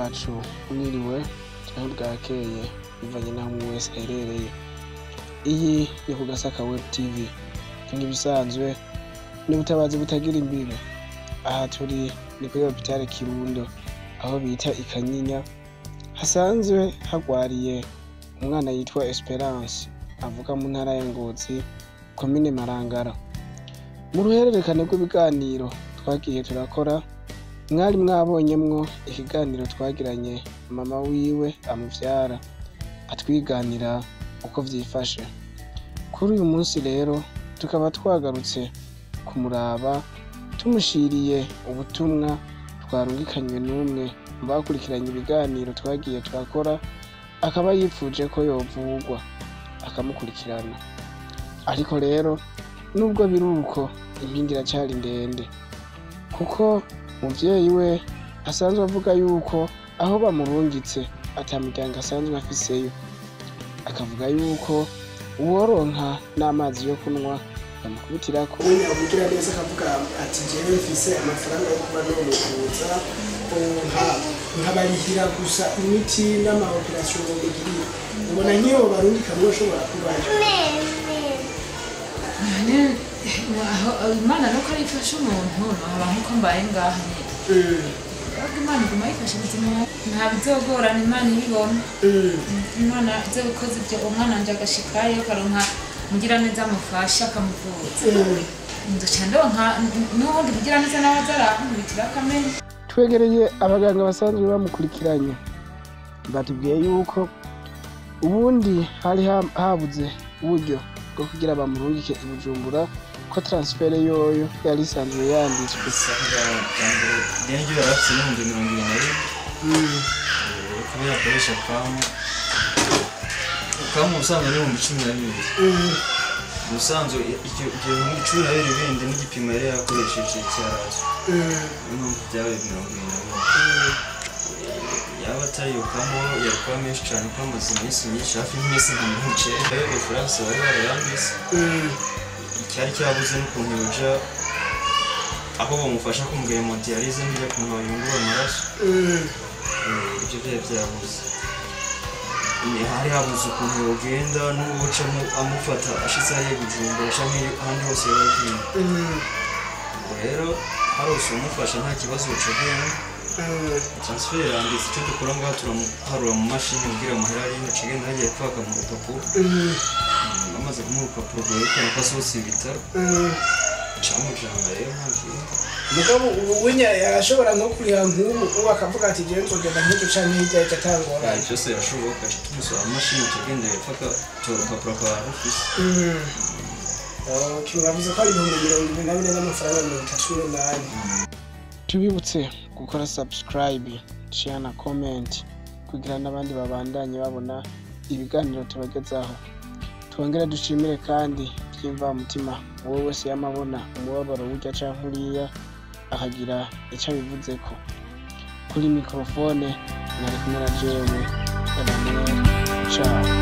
wacu mwiriwe canke bwakeye bivanye naho umwe wese aherereye. Iyi ni ku Gasaka Web TV, nk'ibisanzwe ni ubutabazi butagira imbibe. Aha turi ni kuri hopitale Kirundo aho bita i Kanyinya, hasanzwe hagwariye umwana yitwa Esperance avuka mu ntara ya Ngozi, komine Marangara. Mu ruhererekane rw'ibiganiro twagiye turakora, mwari mwabonyemwo ikiganiro twagiranye mama wiwe amuvyara, atwiganira uko vyifashe. Kuri uyu munsi rero tukaba twagarutse kumuraba, tumushiriye ubutumwa twarungikanywe n'umwe mu bakurikiranye ibiganiro twagiye turakora, akaba yipfuje ko yovugwa akamukurikirana. Ariko rero nubwo biruko, impinga iracari ndende, kuko muvyeyi we asanzwe avuga yuko aho bamurungitse ata miryango asanzwe afiseyo, akavuga yuko uworonka n'amazi yo kunwa bamukubitirako. Avugira neza akavuga ati jewe mfise amafaranga yo kuba nomuvuza, nkabarihira gusa imiti n'amaoperasiyo bigirira. Ubona nk'iyo barungika mwoshobora kubayo? Imana nuko ari ifasha umuntu haba nkuko mbaye ngaha nyene. Imana iguma yifasha ubuzima, nta bizogorana Imana ibibona. Imana ize gukoza ivyo umwana wanje agashikayo akaronka mugiraneza amufasha akamuvuza. Nzoca ndonka n'ubundi mugiraneza nawe aza arankubitira akamenya. Twegereye abaganga basanzwe bamukurikiranye, batubwiye yuko ubundi hari habuze uburyo bwo kugira bamurungike i Bujumbura, ko transfer yoyo yari isanzwe yanditswe. Denjo yarafise n'ibihumbi 20. Kubera akoresha kamu usanzwe ari 12. Usanzwe icyo 12 bindi n'igipimo yari yakoresheje cyaraje. Byawe 20. Yaba atari ukamo yarikuba menshi cyane ko amaze iminsi myinshi hafi nk'imisi nk'umuce. Reference bari barayanditse. Icyari cyabuze n'ukuntu yoja aho bamufasha kumugera mu dialyse mbere kuntu bayungura amaraso. Ibyo byabuze. Hari habuze ukuntu yogenda n'ubuca amufata ashitse ari Bujumbura canke ahandi hose yagiye. Rero harose umufasha nta kibazo cogenda. Transfer yanditse icyo dukora ngaho turamuharura mu mashini kugira amahera ari n'ikigenda hagiye kwaka mu rupapuro. Amaze kumuha urupapuro rwerekana ko asohotse ibitaro. Camujana rero ntagiye. Mugabo uwenya yarashobora no kuriha nk'ubu uwo akavuga ati jewe nzogenda nk'icyo canke hirya itatangora. Byose birashoboka, tumusaba amashini tugenda yafaka urupapuro kwa office. Kibavuze ko ari 2024 n'amafaranga 38. Tubibutse gukora subscribe, share na comment kugira n'abandi babandanye babona ibiganiro tubagezaho. Twongera dushimire kandi byimva mutima wowe wese yamabona umubabaro w'ujya canke uriya akagira ico bivuzeko. Kuri mikrofone nari kumwe na jewe Emmanuel. Ciao.